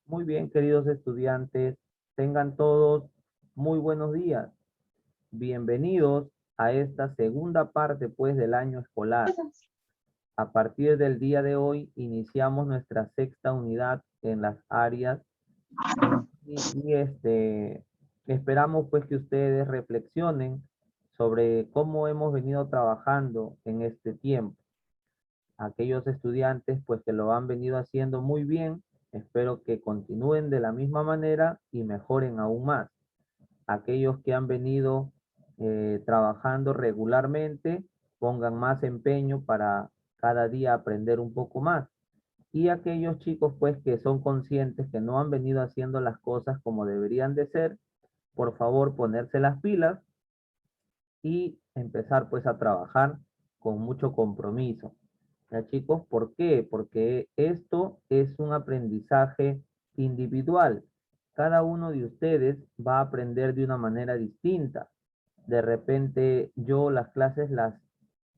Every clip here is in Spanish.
Muy bien, queridos estudiantes, tengan todos muy buenos días. Bienvenidos a esta segunda parte, pues, del año escolar. A partir del día de hoy, iniciamos nuestra sexta unidad en las áreas y esperamos, pues, que ustedes reflexionen sobre cómo hemos venido trabajando en este tiempo. Aquellos estudiantes, pues, que lo han venido haciendo muy bien, espero que continúen de la misma manera y mejoren aún más. Aquellos que han venido trabajando regularmente, pongan más empeño para cada día aprender un poco más. Y aquellos chicos, pues, que son conscientes que no han venido haciendo las cosas como deberían de ser, por favor, ponerse las pilas y empezar, pues, a trabajar con mucho compromiso. ¿Ya, chicos? ¿Por qué? Porque esto es un aprendizaje individual. Cada uno de ustedes va a aprender de una manera distinta. De repente yo las clases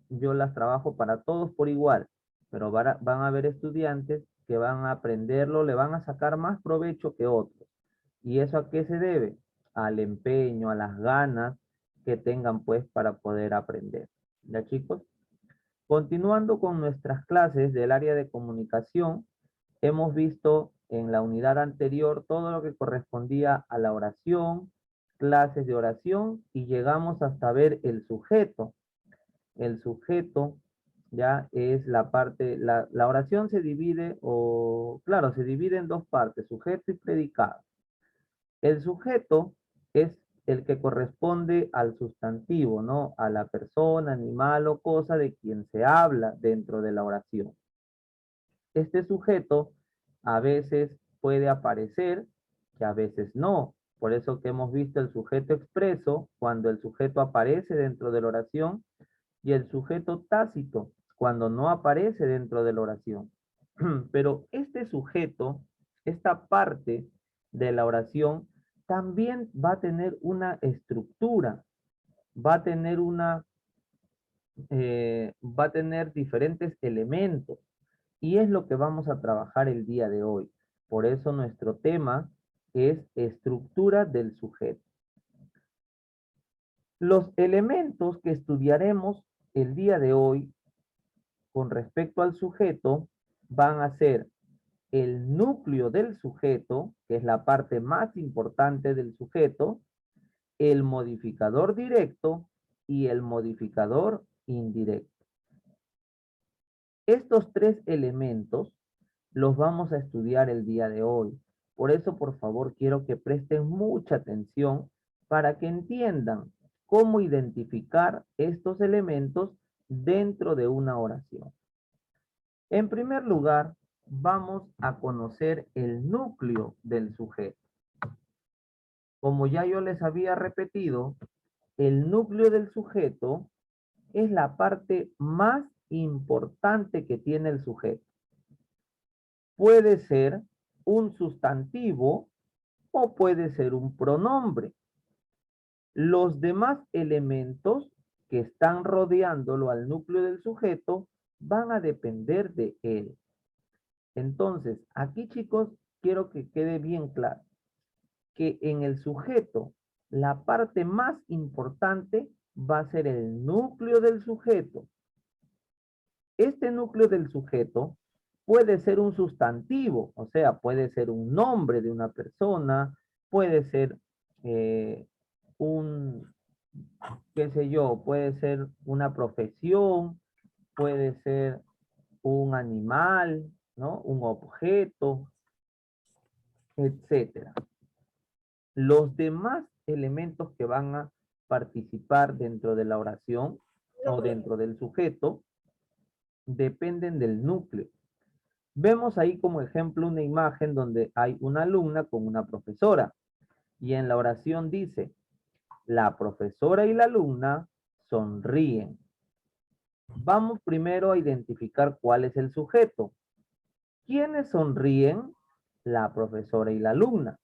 yo las trabajo para todos por igual, pero van a haber estudiantes que van a aprenderlo, le van a sacar más provecho que otros. ¿Y eso a qué se debe? Al empeño, a las ganas que tengan, pues, para poder aprender. ¿Ya, chicos? Continuando con nuestras clases del área de comunicación, hemos visto en la unidad anterior todo lo que correspondía a la oración, clases de oración y llegamos hasta ver el sujeto. El sujeto ya es la parte, la oración se divide claro, se divide en dos partes, sujeto y predicado. El sujeto es el que corresponde al sustantivo, ¿no? A la persona, animal o cosa de quien se habla dentro de la oración. Este sujeto a veces puede aparecer, que a veces no. Por eso que hemos visto el sujeto expreso cuando el sujeto aparece dentro de la oración y el sujeto tácito cuando no aparece dentro de la oración. Pero este sujeto, esta parte de la oración, también va a tener una estructura, va a tener va a tener diferentes elementos y es lo que vamos a trabajar el día de hoy. Por eso nuestro tema es estructura del sujeto. Los elementos que estudiaremos el día de hoy con respecto al sujeto van a ser el núcleo del sujeto, que es la parte más importante del sujeto, el modificador directo y el modificador indirecto. Estos tres elementos los vamos a estudiar el día de hoy. Por eso, por favor, quiero que presten mucha atención para que entiendan cómo identificar estos elementos dentro de una oración. En primer lugar, vamos a conocer el núcleo del sujeto. Como ya yo les había repetido, el núcleo del sujeto es la parte más importante que tiene el sujeto. Puede ser un sustantivo o puede ser un pronombre. Los demás elementos que están rodeándolo al núcleo del sujeto van a depender de él. Entonces, aquí, chicos, quiero que quede bien claro que en el sujeto la parte más importante va a ser el núcleo del sujeto. Este núcleo del sujeto puede ser un sustantivo, o sea, puede ser un nombre de una persona, puede ser eh, un, qué sé yo, puede ser una profesión, puede ser un animal, ¿no? Un objeto, etcétera. Los demás elementos que van a participar dentro de la oración o dentro del sujeto dependen del núcleo. Vemos ahí como ejemplo una imagen donde hay una alumna con una profesora y en la oración dice, la profesora y la alumna sonríen. Vamos primero a identificar cuál es el sujeto. ¿Quiénes sonríen? La profesora y la alumna.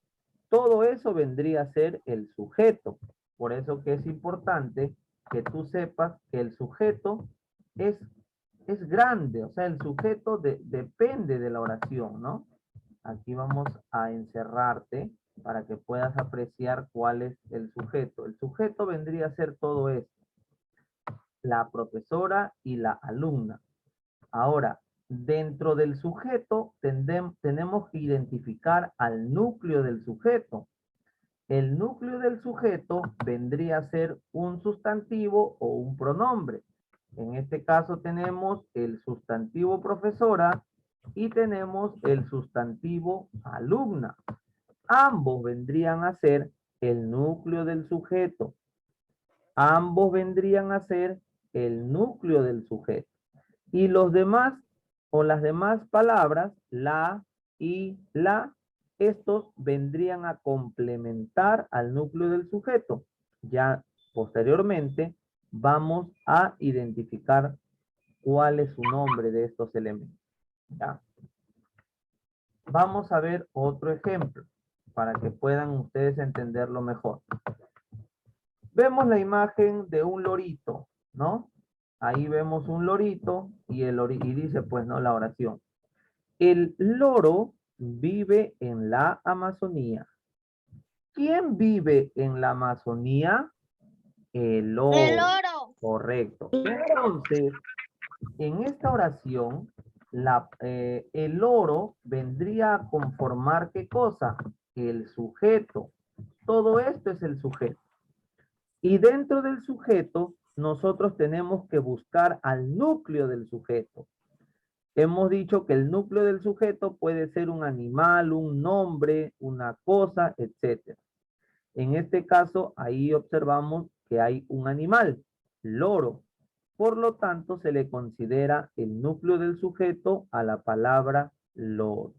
Todo eso vendría a ser el sujeto. Por eso que es importante que tú sepas que el sujeto es, es grande, o sea, el sujeto depende de la oración, ¿no? Aquí vamos a encerrarte para que puedas apreciar cuál es el sujeto. El sujeto vendría a ser todo esto, la profesora y la alumna. Ahora, dentro del sujeto tenemos que identificar al núcleo del sujeto. El núcleo del sujeto vendría a ser un sustantivo o un pronombre. En este caso tenemos el sustantivo profesora y tenemos el sustantivo alumna. Ambos vendrían a ser el núcleo del sujeto. Ambos vendrían a ser el núcleo del sujeto. Y los demás o las demás palabras, la y la, estos vendrían a complementar al núcleo del sujeto. Ya posteriormente vamos a identificar cuál es su nombre de estos elementos. ¿Ya? Vamos a ver otro ejemplo para que puedan ustedes entenderlo mejor. Vemos la imagen de un lorito, ¿no? Ahí vemos un lorito y y dice, pues, no, la oración. El loro vive en la Amazonía. ¿Quién vive en la Amazonía? El loro. El oro. Correcto. Entonces, en esta oración, el loro vendría a conformar ¿qué cosa? El sujeto. Todo esto es el sujeto. Y dentro del sujeto, nosotros tenemos que buscar al núcleo del sujeto. Hemos dicho que el núcleo del sujeto puede ser un animal, un nombre, una cosa, etc. En este caso, ahí observamos que hay un animal, loro. Por lo tanto, se le considera el núcleo del sujeto a la palabra loro.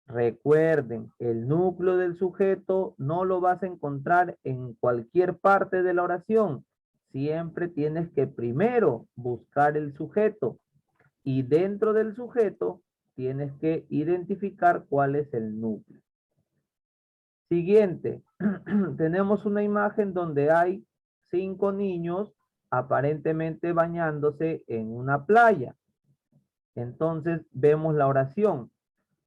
Recuerden, el núcleo del sujeto no lo vas a encontrar en cualquier parte de la oración. Siempre tienes que primero buscar el sujeto y dentro del sujeto tienes que identificar cuál es el núcleo. Siguiente, tenemos una imagen donde hay 5 niños aparentemente bañándose en una playa. Entonces vemos la oración.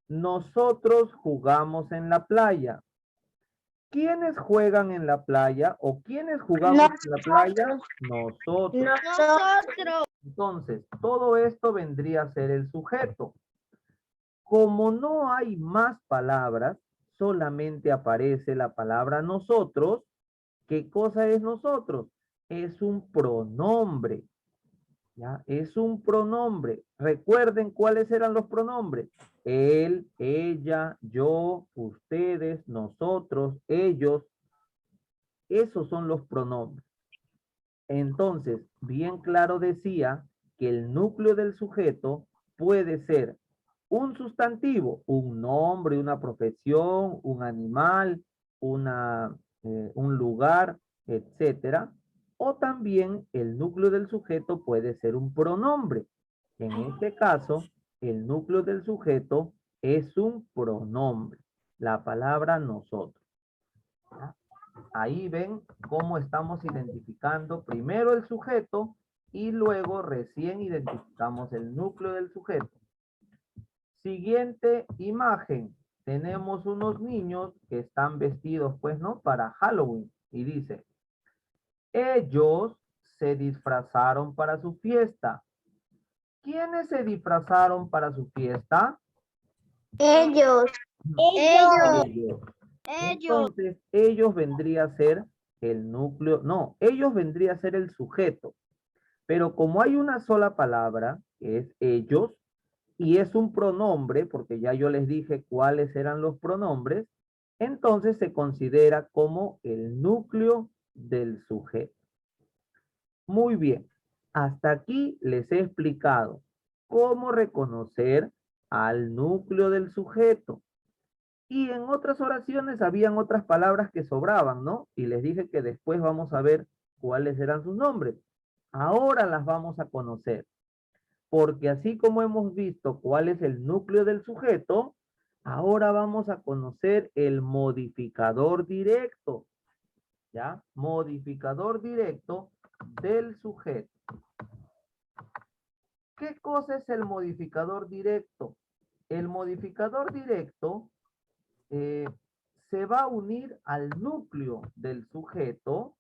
Nosotros jugamos en la playa. ¿Quiénes juegan en la playa o quiénes jugamos en la playa? Nosotros. Nosotros. Entonces, todo esto vendría a ser el sujeto. Como no hay más palabras, solamente aparece la palabra nosotros. ¿Qué cosa es nosotros? Es un pronombre. ¿Ya? Es un pronombre. Recuerden cuáles eran los pronombres. Él, ella, yo, ustedes, nosotros, ellos. Esos son los pronombres. Entonces, bien claro decía que el núcleo del sujeto puede ser un sustantivo, un nombre, una profesión, un animal, un lugar, etcétera. O también el núcleo del sujeto puede ser un pronombre. En este caso, el núcleo del sujeto es un pronombre, la palabra nosotros. ¿Ya? Ahí ven cómo estamos identificando primero el sujeto y luego recién identificamos el núcleo del sujeto. Siguiente imagen. Tenemos unos niños que están vestidos, pues, ¿no? Para Halloween. Y dice, ellos se disfrazaron para su fiesta. ¿Quiénes se disfrazaron para su fiesta? Ellos. Ellos. Ellos. Entonces, ellos vendría a ser el núcleo, no, ellos vendría a ser el sujeto. Pero como hay una sola palabra, que es ellos, y es un pronombre, porque ya yo les dije cuáles eran los pronombres, entonces se considera como el núcleo del sujeto. Muy bien, hasta aquí les he explicado cómo reconocer al núcleo del sujeto. Y en otras oraciones habían otras palabras que sobraban, ¿no? Y les dije que después vamos a ver cuáles eran sus nombres. Ahora las vamos a conocer. Porque así como hemos visto cuál es el núcleo del sujeto, ahora vamos a conocer el modificador directo. ¿Ya? Modificador directo del sujeto. ¿Qué cosa es el modificador directo? El modificador directo se va a unir al núcleo del sujeto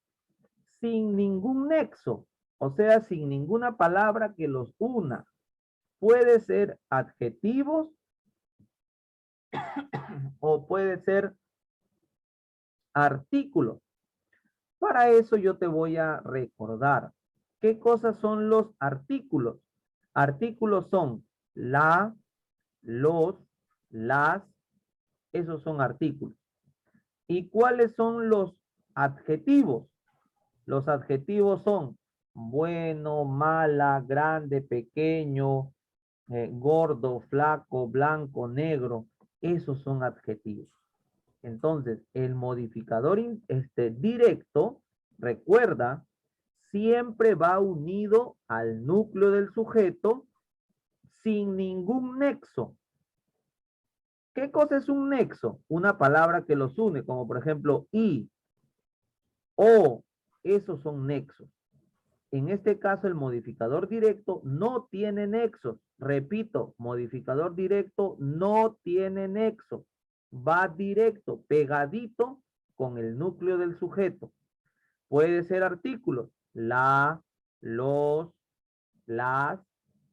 sin ningún nexo, o sea, sin ninguna palabra que los una. Puede ser adjetivos o puede ser artículos. Para eso yo te voy a recordar qué cosas son los artículos. Artículos son la, los, las, esos son artículos. ¿Y cuáles son los adjetivos? Los adjetivos son bueno, mala, grande, pequeño, gordo, flaco, blanco, negro. Esos son adjetivos. Entonces, el modificador directo, recuerda, siempre va unido al núcleo del sujeto sin ningún nexo. ¿Qué cosa es un nexo? Una palabra que los une, como por ejemplo y, o, esos son nexos. En este caso, el modificador directo no tiene nexos. Repito, modificador directo no tiene nexo. Va directo, pegadito con el núcleo del sujeto. Puede ser artículos, la, los, las.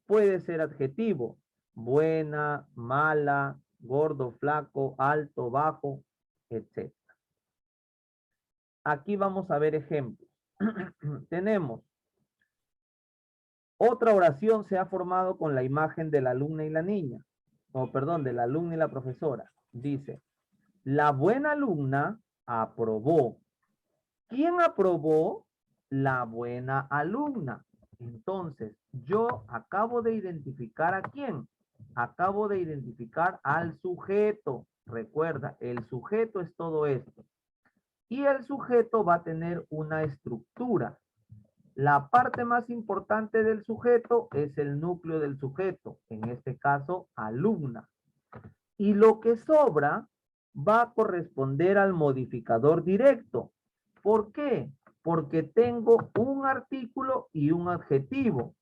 Puede ser adjetivo, buena, mala, gordo, flaco, alto, bajo, etc. Aquí vamos a ver ejemplos. Tenemos otra oración se ha formado con la imagen de la alumna y la niña. O perdón, de la alumna y la profesora. Dice, la buena alumna aprobó. ¿Quién aprobó? La buena alumna. Entonces, yo acabo de identificar a quién. Acabo de identificar al sujeto. Recuerda, el sujeto es todo esto. Y el sujeto va a tener una estructura. La parte más importante del sujeto es el núcleo del sujeto, en este caso, alumna. Y lo que sobra va a corresponder al modificador directo. ¿Por qué? Porque tengo un artículo y un adjetivo.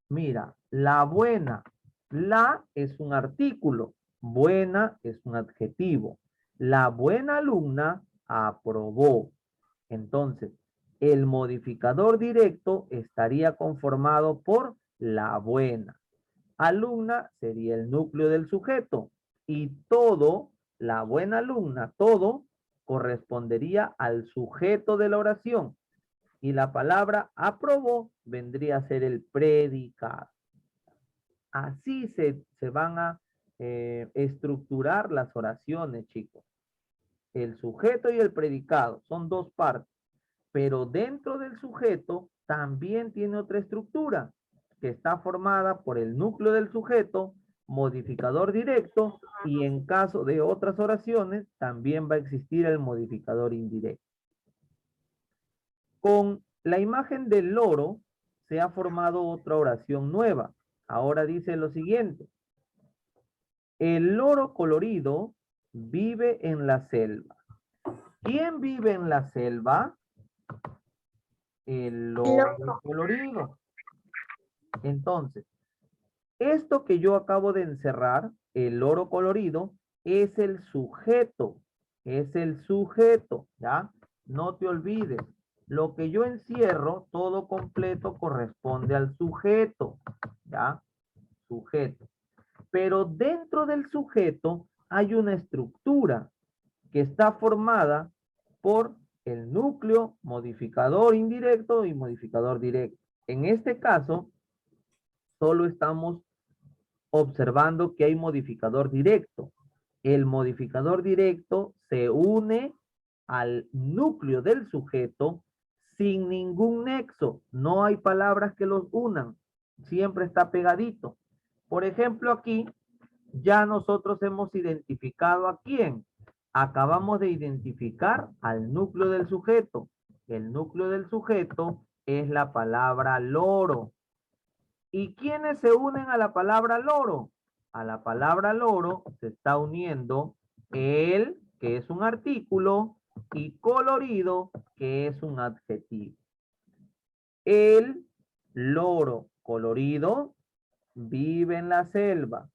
Mira, la buena. La es un artículo. Buena es un adjetivo. La buena alumna aprobó. Entonces, el modificador directo estaría conformado por la buena. Alumna sería el núcleo del sujeto y todo, la buena alumna, todo correspondería al sujeto de la oración. Y la palabra aprobó vendría a ser el predicado. Así se van a estructurar las oraciones, chicos. El sujeto y el predicado son dos partes, pero dentro del sujeto también tiene otra estructura que está formada por el núcleo del sujeto, modificador directo, y en caso de otras oraciones también va a existir el modificador indirecto. Con la imagen del loro se ha formado otra oración nueva. Ahora dice lo siguiente. El loro colorido vive en la selva. ¿Quién vive en la selva? El loro colorido. Entonces, esto que yo acabo de encerrar, el loro colorido, es el sujeto. Es el sujeto, ¿ya? No te olvides. Lo que yo encierro, todo completo, corresponde al sujeto, ¿ya? Sujeto. Pero dentro del sujeto hay una estructura que está formada por el núcleo, modificador indirecto y modificador directo. En este caso, solo estamos observando que hay modificador directo. El modificador directo se une al núcleo del sujeto sin ningún nexo. No hay palabras que los unan. Siempre está pegadito. Por ejemplo, aquí ya nosotros hemos identificado a quién. Acabamos de identificar al núcleo del sujeto. El núcleo del sujeto es la palabra loro. ¿Y quiénes se unen a la palabra loro? A la palabra loro se está uniendo el, que es un artículo, y colorido, que es un adjetivo. El loro colorido vive en la selva.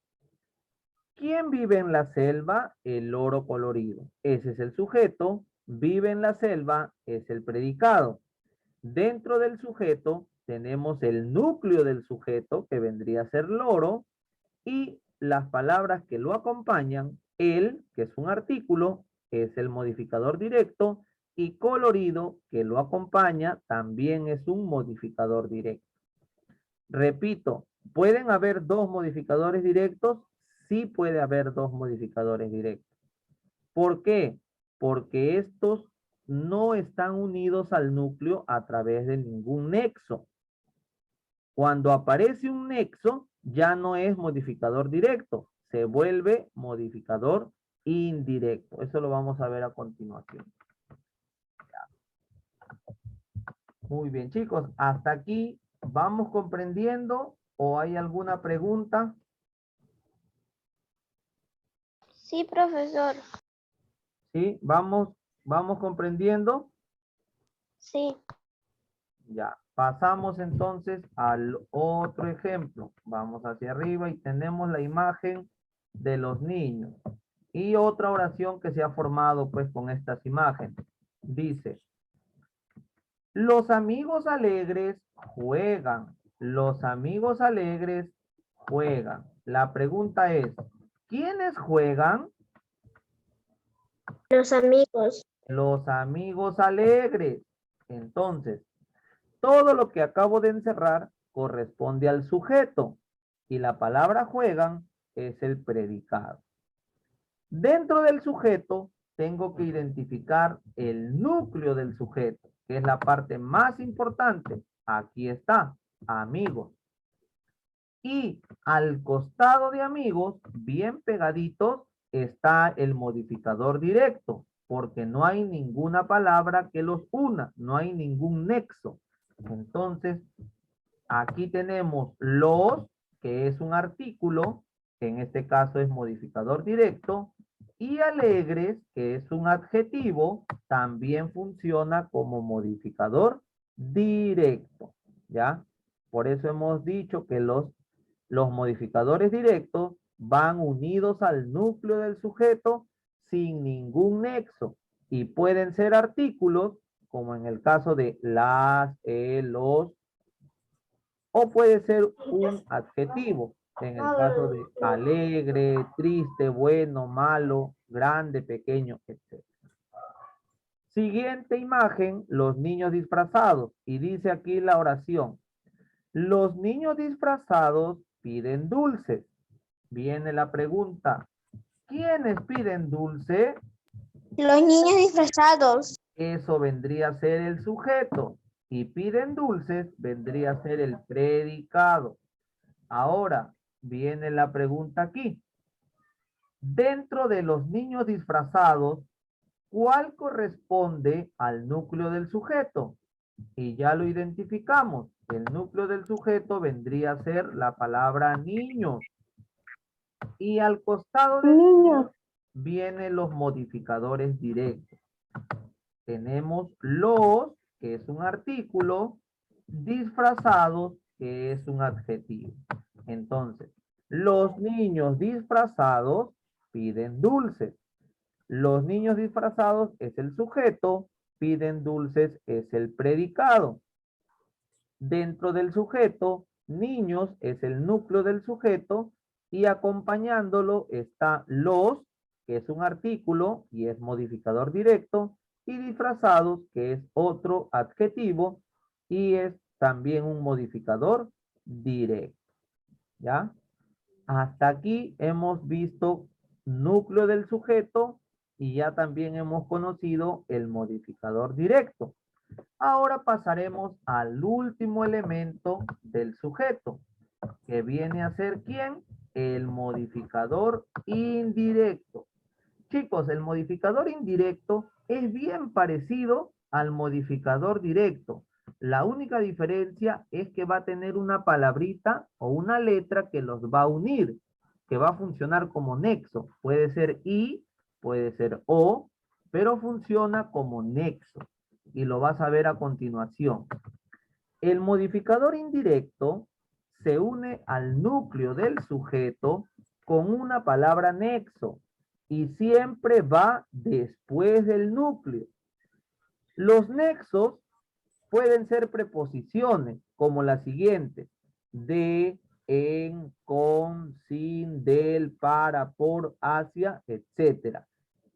¿Quién vive en la selva? El loro colorido. Ese es el sujeto. Vive en la selva es el predicado. Dentro del sujeto tenemos el núcleo del sujeto, que vendría a ser loro, y las palabras que lo acompañan. El, que es un artículo, es el modificador directo, y colorido, que lo acompaña, también es un modificador directo. Repito, ¿pueden haber dos modificadores directos? Sí puede haber dos modificadores directos. ¿Por qué? Porque estos no están unidos al núcleo a través de ningún nexo. Cuando aparece un nexo, ya no es modificador directo, se vuelve modificador indirecto. Eso lo vamos a ver a continuación. Muy bien, chicos, hasta aquí vamos comprendiendo o hay alguna pregunta. Sí, profesor. ¿Sí? Vamos comprendiendo. Sí. Ya, pasamos entonces al otro ejemplo. Vamos hacia arriba y tenemos la imagen de los niños. Y otra oración que se ha formado pues con estas imágenes. Dice, los amigos alegres juegan. Los amigos alegres juegan. La pregunta es, ¿quiénes juegan? Los amigos. Los amigos alegres. Entonces, todo lo que acabo de encerrar corresponde al sujeto y la palabra juegan es el predicado. Dentro del sujeto tengo que identificar el núcleo del sujeto, que es la parte más importante. Aquí está, amigos. Y al costado de amigos, bien pegaditos, está el modificador directo, porque no hay ninguna palabra que los una, no hay ningún nexo. Entonces, aquí tenemos los, que es un artículo, que en este caso es modificador directo, y alegres, que es un adjetivo, también funciona como modificador directo, ¿ya? Por eso hemos dicho que los modificadores directos van unidos al núcleo del sujeto sin ningún nexo y pueden ser artículos, como en el caso de las, los, o puede ser un adjetivo, en el caso de alegre, triste, bueno, malo, grande, pequeño, etc. Siguiente imagen, los niños disfrazados. Y dice aquí la oración. Los niños disfrazados piden dulces. Viene la pregunta. ¿Quiénes piden dulce? Los niños disfrazados. Eso vendría a ser el sujeto. Y piden dulces vendría a ser el predicado. Ahora viene la pregunta aquí. Dentro de los niños disfrazados, ¿cuál corresponde al núcleo del sujeto? Y ya lo identificamos. El núcleo del sujeto vendría a ser la palabra niños. Y al costado de niños vienen los modificadores directos. Tenemos los, que es un artículo, disfrazados, que es un adjetivo. Entonces, los niños disfrazados piden dulces. Los niños disfrazados es el sujeto, piden dulces es el predicado. Dentro del sujeto, niños es el núcleo del sujeto y acompañándolo está los, que es un artículo y es modificador directo, y disfrazados, que es otro adjetivo y es también un modificador directo. ¿Ya? Hasta aquí hemos visto núcleo del sujeto y ya también hemos conocido el modificador directo. Ahora pasaremos al último elemento del sujeto, que viene a ser ¿quién? El modificador indirecto. Chicos, el modificador indirecto es bien parecido al modificador directo. La única diferencia es que va a tener una palabrita o una letra que los va a unir, que va a funcionar como nexo. Puede ser y, puede ser o, pero funciona como nexo. Y lo vas a ver a continuación. El modificador indirecto se une al núcleo del sujeto con una palabra nexo y siempre va después del núcleo. Los nexos pueden ser preposiciones como la siguiente: de, en, con, sin, del, para, por, hacia, etc.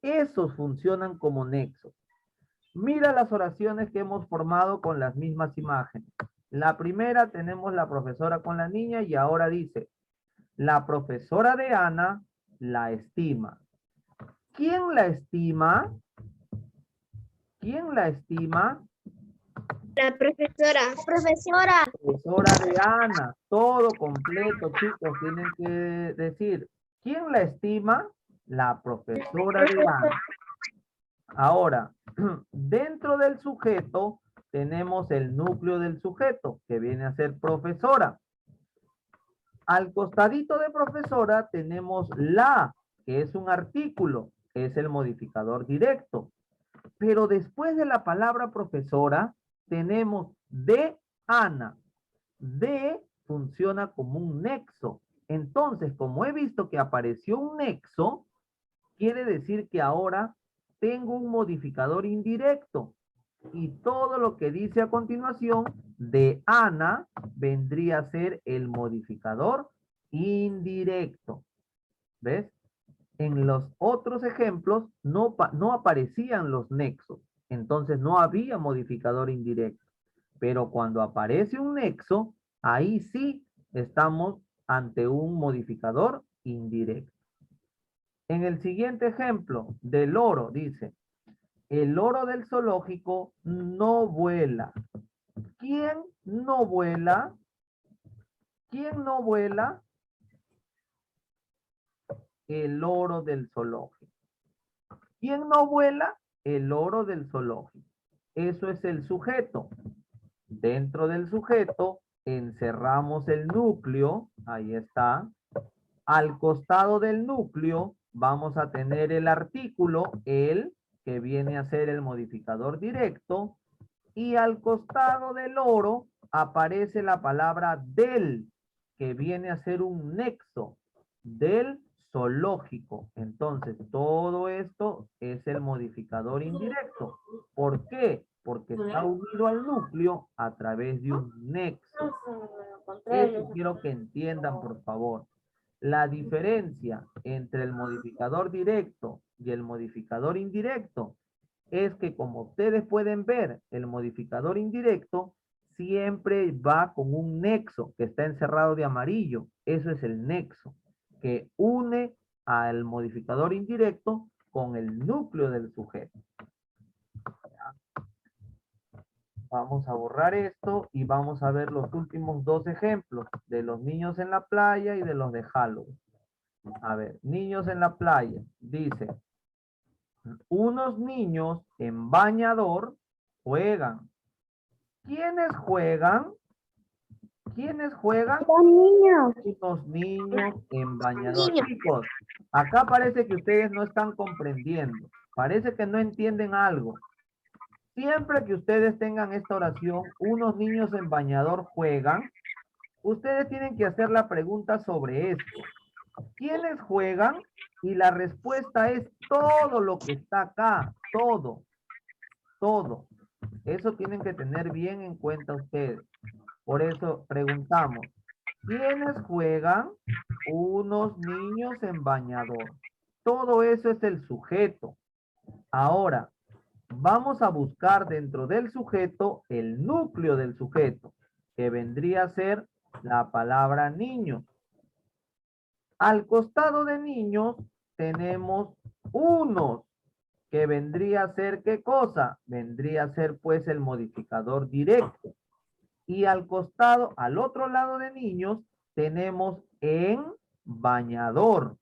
Esos funcionan como nexos. Mira las oraciones que hemos formado con las mismas imágenes. La primera tenemos la profesora con la niña y ahora dice: la profesora de Ana la estima. ¿Quién la estima? ¿Quién la estima? La profesora. La profesora. Profesora de Ana. Todo completo, chicos. Tienen que decir: ¿quién la estima? La profesora de Ana. Ahora, dentro del sujeto tenemos el núcleo del sujeto, que viene a ser profesora. Al costadito de profesora tenemos la, que es un artículo, es el modificador directo. Pero después de la palabra profesora tenemos de Ana. De funciona como un nexo. Entonces, como he visto que apareció un nexo, quiere decir que ahora tengo un modificador indirecto. Y todo lo que dice a continuación de Ana vendría a ser el modificador indirecto. ¿Ves? En los otros ejemplos no aparecían los nexos. Entonces no había modificador indirecto. Pero cuando aparece un nexo, ahí sí estamos ante un modificador indirecto. En el siguiente ejemplo, del loro, dice: el loro del zoológico no vuela. ¿Quién no vuela? ¿Quién no vuela? El loro del zoológico. ¿Quién no vuela? El loro del zoológico. Eso es el sujeto. Dentro del sujeto encerramos el núcleo. Ahí está. Al costado del núcleo vamos a tener el artículo, el, que viene a ser el modificador directo. Y al costado del loro aparece la palabra del, que viene a ser un nexo, del zoológico. Entonces, todo esto es el modificador indirecto. ¿Por qué? Porque está unido al núcleo a través de un nexo. Eso quiero que entiendan, por favor. La diferencia entre el modificador directo y el modificador indirecto es que, como ustedes pueden ver, el modificador indirecto siempre va con un nexo que está encerrado de amarillo. Eso es el nexo que une al modificador indirecto con el núcleo del sujeto. Vamos a borrar esto y vamos a ver los últimos dos ejemplos de los niños en la playa y de los de Halloween. A ver, niños en la playa. Dice: unos niños en bañador juegan. ¿Quiénes juegan? ¿Quiénes juegan? Los niños. Unos niños en bañador. Chicos, acá parece que ustedes no están comprendiendo. Parece que no entienden algo. Siempre que ustedes tengan esta oración, unos niños en bañador juegan, ustedes tienen que hacer la pregunta sobre esto. ¿Quiénes juegan? Y la respuesta es todo lo que está acá. Todo. Todo. Eso tienen que tener bien en cuenta ustedes. Por eso preguntamos: ¿quiénes juegan? Unos niños en bañador. Todo eso es el sujeto. Ahora, vamos a buscar dentro del sujeto el núcleo del sujeto, que vendría a ser la palabra niño. Al costado de niños tenemos unos, que vendría a ser ¿qué cosa? Vendría a ser pues el modificador directo. Y al costado, al otro lado de niños, tenemos en bañador.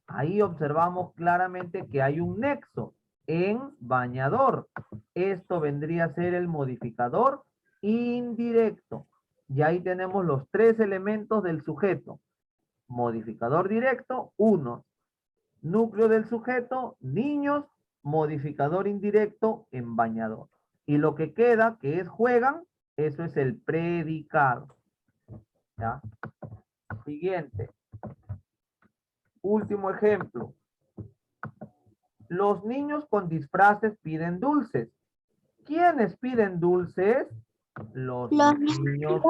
Ahí observamos claramente que hay un nexo, en bañador. Esto vendría a ser el modificador indirecto. Y ahí tenemos los tres elementos del sujeto. Modificador directo, uno. Núcleo del sujeto, niños. Modificador indirecto, en bañador. Y lo que queda, que es juegan, eso es el predicado. ¿Ya? Siguiente. último ejemplo. Los niños con disfraces piden dulces. ¿Quiénes piden dulces? Los niños.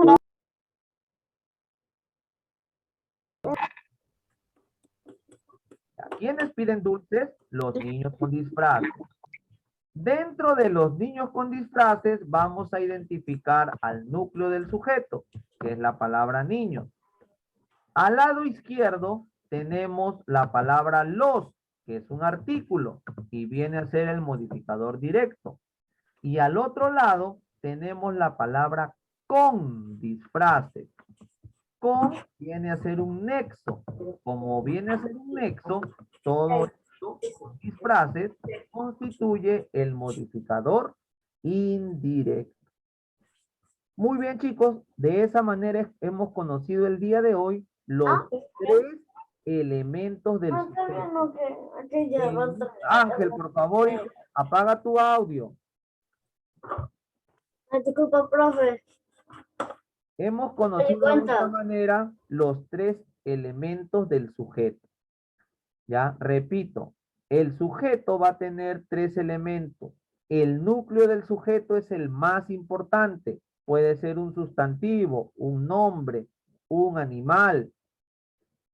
¿Quiénes piden dulces? Los niños con disfraces. Dentro de los niños con disfraces vamos a identificar al núcleo del sujeto, que es la palabra niños. Al lado izquierdo tenemos la palabra los, que es un artículo y viene a ser el modificador directo. Y al otro lado tenemos la palabra con disfraces. Con viene a ser un nexo. Como viene a ser un nexo, todo esto con disfraces constituye el modificador indirecto. Muy bien, chicos, de esa manera hemos conocido el día de hoy los tres elementos del sujeto. Ángel, por favor, apaga tu audio. Disculpa, profe. Hemos conocido de esta manera los tres elementos del sujeto. Ya, repito, el sujeto va a tener tres elementos. El núcleo del sujeto es el más importante. Puede ser un sustantivo, un nombre, un animal.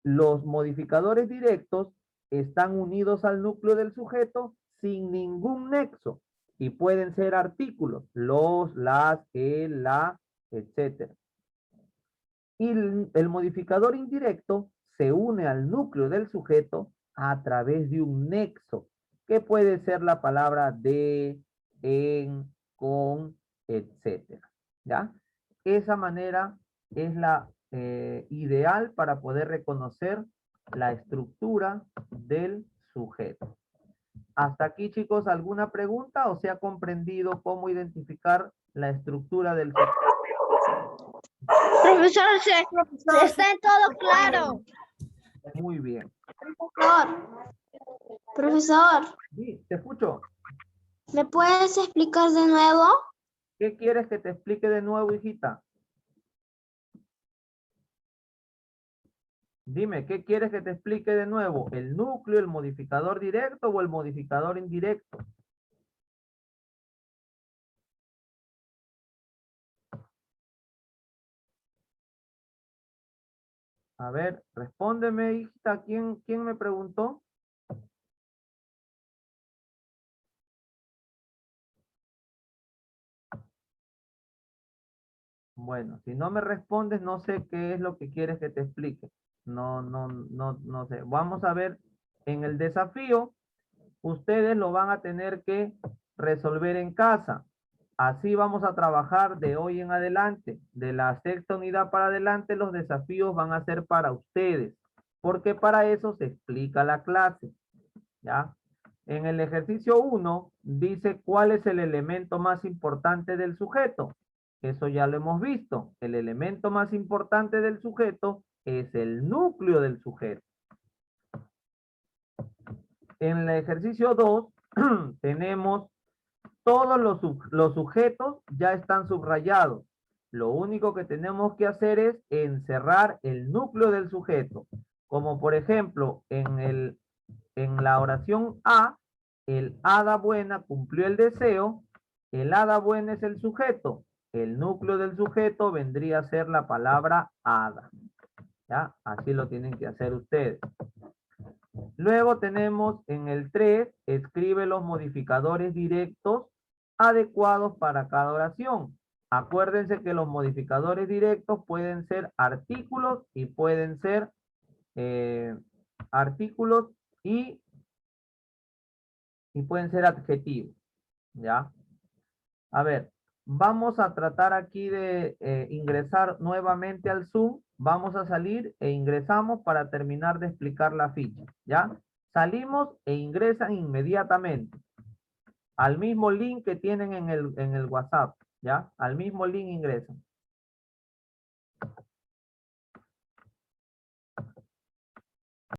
Los modificadores directos están unidos al núcleo del sujeto sin ningún nexo y pueden ser artículos, los, las, el, la, etc. Y el modificador indirecto se une al núcleo del sujeto a través de un nexo, que puede ser la palabra de, en, con, etc. ¿Ya? Esa manera es la ideal para poder reconocer la estructura del sujeto. Hasta aquí, chicos, ¿alguna pregunta o se ha comprendido cómo identificar la estructura del sujeto? Profesor, está en todo claro. Muy bien. Profesor, Sí, te escucho. ¿me puedes explicar de nuevo? ¿Qué quieres que te explique de nuevo, hijita? Dime, ¿qué quieres que te explique de nuevo? ¿El núcleo, el modificador directo o el modificador indirecto? A ver, respóndeme, hijita. ¿Quién me preguntó? Bueno, si no me respondes, no sé qué es lo que quieres que te explique. No sé. Vamos a ver, en el desafío, ustedes lo van a tener que resolver en casa. Así vamos a trabajar de hoy en adelante. De la sexta unidad para adelante, los desafíos van a ser para ustedes, porque para eso se explica la clase. ¿Ya? En el ejercicio 1 dice cuál es el elemento más importante del sujeto. Eso ya lo hemos visto. El elemento más importante del sujeto es el núcleo del sujeto. En el ejercicio 2 tenemos todos los sujetos ya están subrayados. Lo único que tenemos que hacer es encerrar el núcleo del sujeto. Como por ejemplo, en la oración A, el hada buena cumplió el deseo. El hada buena es el sujeto. El núcleo del sujeto vendría a ser la palabra hada. ¿Ya? Así lo tienen que hacer ustedes. Luego tenemos en el 3, escribe los modificadores directos adecuados para cada oración. Acuérdense que los modificadores directos pueden ser artículos y pueden ser artículos y pueden ser adjetivos. ¿Ya? A ver, vamos a tratar aquí de ingresar nuevamente al Zoom. Vamos a salir e ingresamos para terminar de explicar la ficha. ¿Ya? Salimos e ingresan inmediatamente al mismo link que tienen en el WhatsApp. ¿Ya? Al mismo link ingresan.